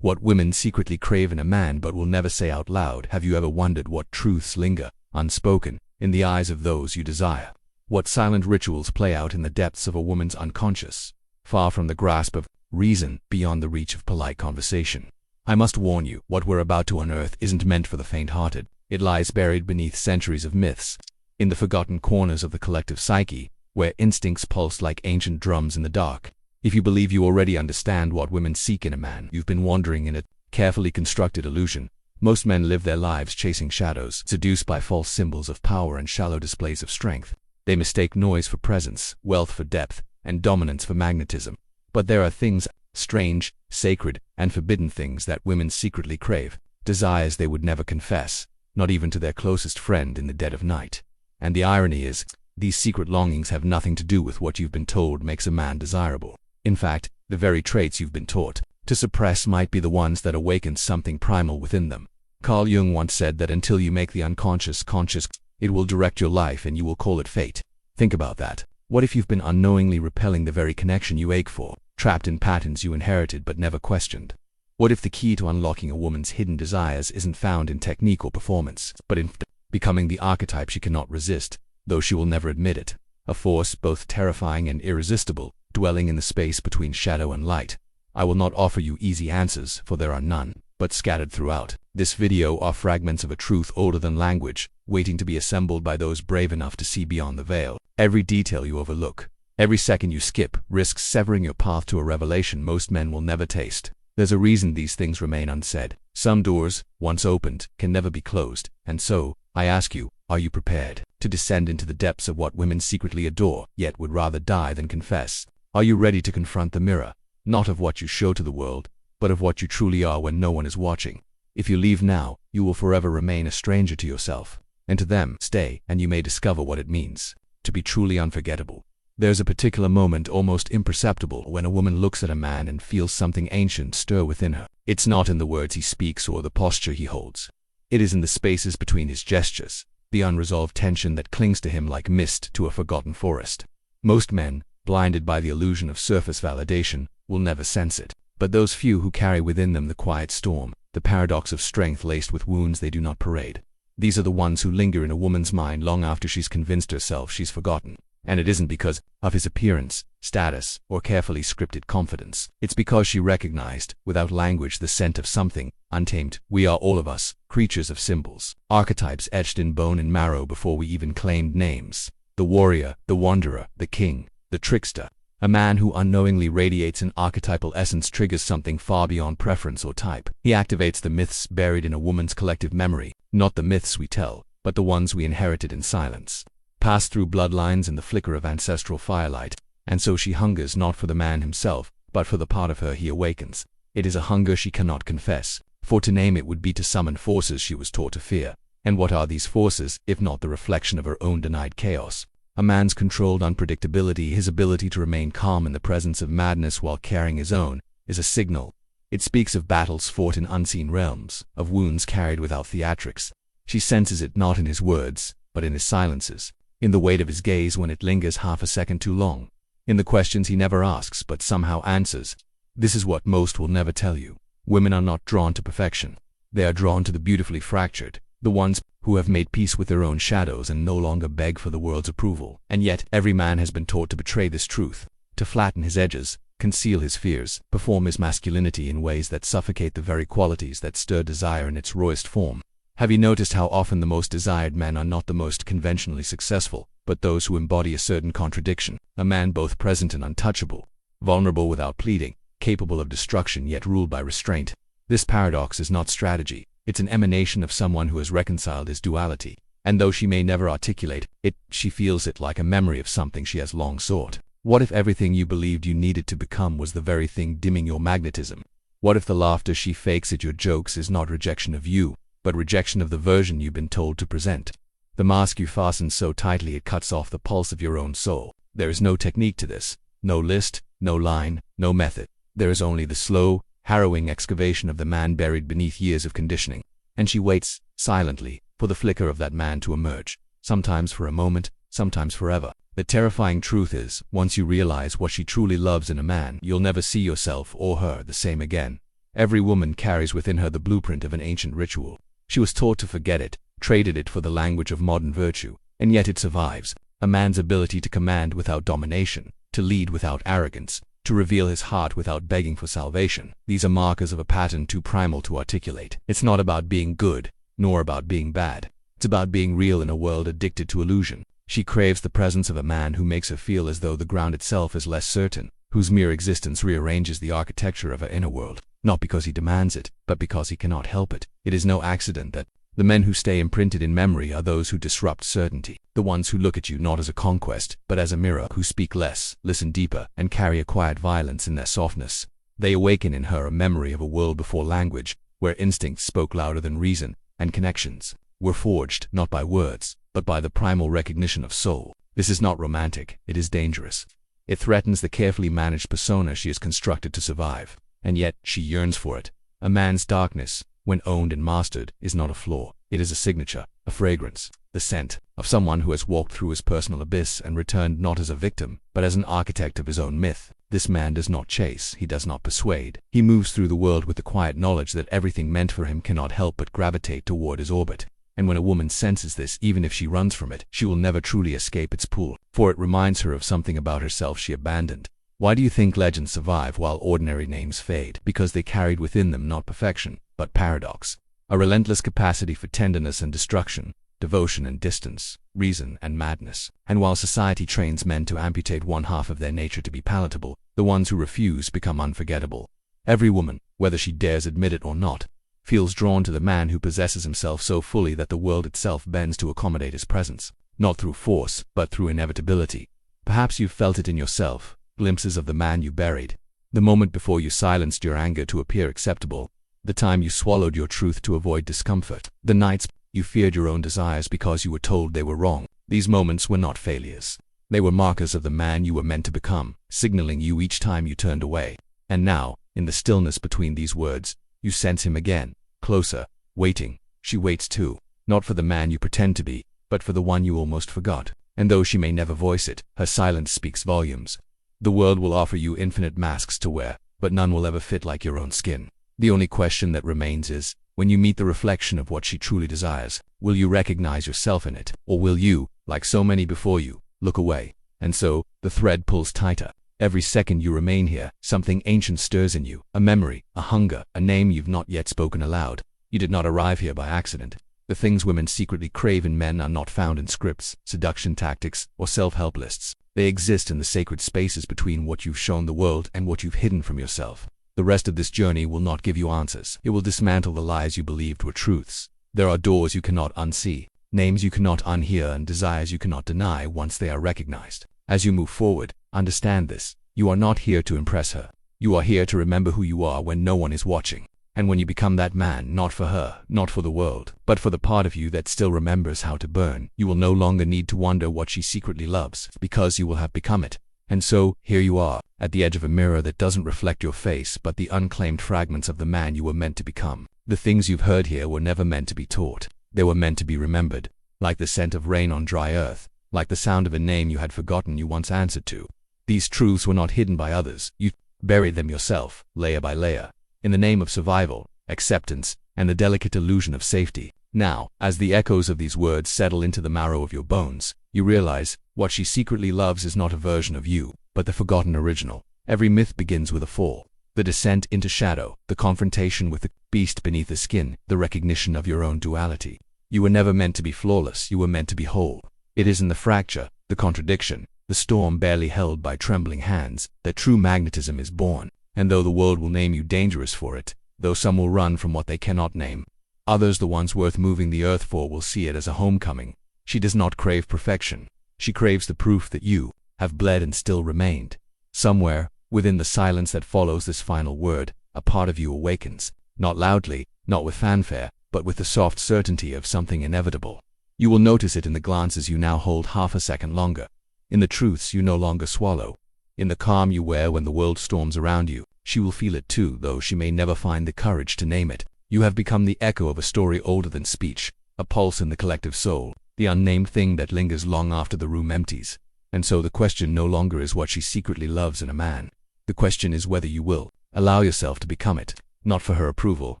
What women secretly crave in a man but will never say out loud. Have you ever wondered what truths linger, unspoken, in the eyes of those you desire? What silent rituals play out in the depths of a woman's unconscious, far from the grasp of reason, beyond the reach of polite conversation? I must warn you, what we're about to unearth isn't meant for the faint-hearted. It lies buried beneath centuries of myths, in the forgotten corners of the collective psyche, where instincts pulse like ancient drums in the dark. If you believe you already understand what women seek in a man, you've been wandering in a carefully constructed illusion. Most men live their lives chasing shadows, seduced by false symbols of power and shallow displays of strength. They mistake noise for presence, wealth for depth, and dominance for magnetism. But there are things, strange, sacred, and forbidden things that women secretly crave, desires they would never confess, not even to their closest friend in the dead of night. And the irony is, these secret longings have nothing to do with what you've been told makes a man desirable. In fact, the very traits you've been taught to suppress might be the ones that awaken something primal within them. Carl Jung once said that until you make the unconscious conscious, it will direct your life and you will call it fate. Think about that. What if you've been unknowingly repelling the very connection you ache for, trapped in patterns you inherited but never questioned? What if the key to unlocking a woman's hidden desires isn't found in technique or performance, but in becoming the archetype she cannot resist, though she will never admit it? A force both terrifying and irresistible, dwelling in the space between shadow and light. I will not offer you easy answers, for there are none, but scattered throughout this video are fragments of a truth older than language, waiting to be assembled by those brave enough to see beyond the veil. Every detail you overlook, every second you skip, risks severing your path to a revelation most men will never taste. There's a reason these things remain unsaid. Some doors, once opened, can never be closed, and so, I ask you, are you prepared to descend into the depths of what women secretly adore, yet would rather die than confess? Are you ready to confront the mirror, not of what you show to the world, but of what you truly are when no one is watching? If you leave now, you will forever remain a stranger to yourself, and to them. Stay, and you may discover what it means to be truly unforgettable. There's a particular moment, almost imperceptible, when a woman looks at a man and feels something ancient stir within her. It's not in the words he speaks or the posture he holds. It is in the spaces between his gestures, the unresolved tension that clings to him like mist to a forgotten forest. Most men, blinded by the illusion of surface validation, will never sense it. But those few who carry within them the quiet storm, the paradox of strength laced with wounds they do not parade, these are the ones who linger in a woman's mind long after she's convinced herself she's forgotten. And it isn't because of his appearance, status, or carefully scripted confidence. It's because she recognized, without language, the scent of something untamed. We are all of us creatures of symbols, archetypes etched in bone and marrow before we even claimed names. The warrior, the wanderer, the king, the trickster. A man who unknowingly radiates an archetypal essence triggers something far beyond preference or type. He activates the myths buried in a woman's collective memory, not the myths we tell, but the ones we inherited in silence, passed through bloodlines in the flicker of ancestral firelight. And so she hungers not for the man himself, but for the part of her he awakens. It is a hunger she cannot confess, for to name it would be to summon forces she was taught to fear. And what are these forces, if not the reflection of her own denied chaos? A man's controlled unpredictability, his ability to remain calm in the presence of madness while carrying his own, is a signal. It speaks of battles fought in unseen realms, of wounds carried without theatrics. She senses it not in his words, but in his silences, in the weight of his gaze when it lingers half a second too long, in the questions he never asks but somehow answers. This is what most will never tell you. Women are not drawn to perfection. They are drawn to the beautifully fractured, the ones who have made peace with their own shadows and no longer beg for the world's approval. And yet, every man has been taught to betray this truth, to flatten his edges, conceal his fears, perform his masculinity in ways that suffocate the very qualities that stir desire in its rawest form. Have you noticed how often the most desired men are not the most conventionally successful, but those who embody a certain contradiction? A man both present and untouchable, vulnerable without pleading, capable of destruction yet ruled by restraint. This paradox is not strategy. It's an emanation of someone who has reconciled his duality, and though she may never articulate it, she feels it like a memory of something she has long sought. What if everything you believed you needed to become was the very thing dimming your magnetism? What if the laughter she fakes at your jokes is not rejection of you, but rejection of the version you've been told to present? The mask you fasten so tightly it cuts off the pulse of your own soul. There is no technique to this, no list, no line, no method. There is only the slow, harrowing excavation of the man buried beneath years of conditioning. And she waits, silently, for the flicker of that man to emerge, sometimes for a moment, sometimes forever. The terrifying truth is, once you realize what she truly loves in a man, you'll never see yourself or her the same again. Every woman carries within her the blueprint of an ancient ritual. She was taught to forget it, traded it for the language of modern virtue, and yet it survives. A man's ability to command without domination, to lead without arrogance, to reveal his heart without begging for salvation. These are markers of a pattern too primal to articulate. It's not about being good, nor about being bad. It's about being real in a world addicted to illusion. She craves the presence of a man who makes her feel as though the ground itself is less certain, whose mere existence rearranges the architecture of her inner world, not because he demands it, but because he cannot help it. It is no accident that the men who stay imprinted in memory are those who disrupt certainty, the ones who look at you not as a conquest, but as a mirror, who speak less, listen deeper, and carry a quiet violence in their softness. They awaken in her a memory of a world before language, where instincts spoke louder than reason, and connections were forged not by words, but by the primal recognition of soul. This is not romantic, it is dangerous. It threatens the carefully managed persona she has constructed to survive, and yet she yearns for it. A man's darkness, when owned and mastered, is not a flaw. It is a signature, a fragrance, the scent of someone who has walked through his personal abyss and returned not as a victim, but as an architect of his own myth. This man does not chase, he does not persuade. He moves through the world with the quiet knowledge that everything meant for him cannot help but gravitate toward his orbit. And when a woman senses this, even if she runs from it, she will never truly escape its pull, for it reminds her of something about herself she abandoned. Why do you think legends survive while ordinary names fade? Because they carried within them not perfection, but paradox. A relentless capacity for tenderness and destruction, devotion and distance, reason and madness. And while society trains men to amputate one half of their nature to be palatable, the ones who refuse become unforgettable. Every woman, whether she dares admit it or not, feels drawn to the man who possesses himself so fully that the world itself bends to accommodate his presence, not through force, but through inevitability. Perhaps you've felt it in yourself, glimpses of the man you buried, the moment before you silenced your anger to appear acceptable, the time you swallowed your truth to avoid discomfort, the nights you feared your own desires because you were told they were wrong. These moments were not failures. They were markers of the man you were meant to become, signaling you each time you turned away. And now, in the stillness between these words, you sense him again, closer, waiting. She waits too, not for the man you pretend to be, but for the one you almost forgot. And though she may never voice it, her silence speaks volumes. The world will offer you infinite masks to wear, but none will ever fit like your own skin. The only question that remains is, when you meet the reflection of what she truly desires, will you recognize yourself in it, or will you, like so many before you, look away? And so, the thread pulls tighter. Every second you remain here, something ancient stirs in you, a memory, a hunger, a name you've not yet spoken aloud. You did not arrive here by accident. The things women secretly crave in men are not found in scripts, seduction tactics, or self-help lists. They exist in the sacred spaces between what you've shown the world and what you've hidden from yourself. The rest of this journey will not give you answers. It will dismantle the lies you believed were truths. There are doors you cannot unsee, names you cannot unhear, and desires you cannot deny once they are recognized. As you move forward, understand this. You are not here to impress her. You are here to remember who you are when no one is watching. And when you become that man, not for her, not for the world, but for the part of you that still remembers how to burn, you will no longer need to wonder what she secretly loves, because you will have become it. And so, here you are, at the edge of a mirror that doesn't reflect your face but the unclaimed fragments of the man you were meant to become. The things you've heard here were never meant to be taught. They were meant to be remembered, like the scent of rain on dry earth, like the sound of a name you had forgotten you once answered to. These truths were not hidden by others. You buried them yourself, layer by layer, in the name of survival, acceptance, and the delicate illusion of safety. Now, as the echoes of these words settle into the marrow of your bones, you realize what she secretly loves is not a version of you, but the forgotten original. Every myth begins with a fall, the descent into shadow, the confrontation with the beast beneath the skin, the recognition of your own duality. You were never meant to be flawless, you were meant to be whole. It is in the fracture, the contradiction, the storm barely held by trembling hands, that true magnetism is born. And though the world will name you dangerous for it, though some will run from what they cannot name, others, the ones worth moving the earth for, will see it as a homecoming. She does not crave perfection. She craves the proof that you have bled and still remained. Somewhere, within the silence that follows this final word, a part of you awakens, not loudly, not with fanfare, but with the soft certainty of something inevitable. You will notice it in the glances you now hold half a second longer, in the truths you no longer swallow, in the calm you wear when the world storms around you. She will feel it too, though she may never find the courage to name it. You have become the echo of a story older than speech, a pulse in the collective soul, the unnamed thing that lingers long after the room empties. And so the question no longer is what she secretly loves in a man. The question is whether you will allow yourself to become it. Not for her approval,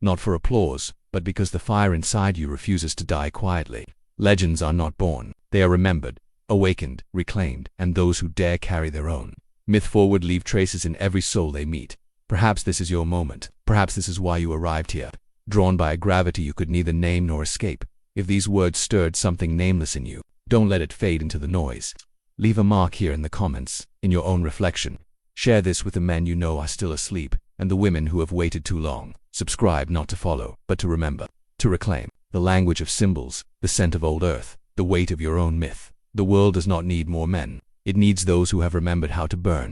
not for applause, but because the fire inside you refuses to die quietly. Legends are not born. They are remembered, awakened, reclaimed, and those who dare carry their own myth forward leave traces in every soul they meet. Perhaps this is your moment. Perhaps this is why you arrived here, drawn by a gravity you could neither name nor escape. If these words stirred something nameless in you, don't let it fade into the noise. Leave a mark here in the comments, in your own reflection. Share this with the men you know are still asleep, and the women who have waited too long. Subscribe not to follow, but to remember, to reclaim. The language of symbols, the scent of old earth, the weight of your own myth. The world does not need more men. It needs those who have remembered how to burn.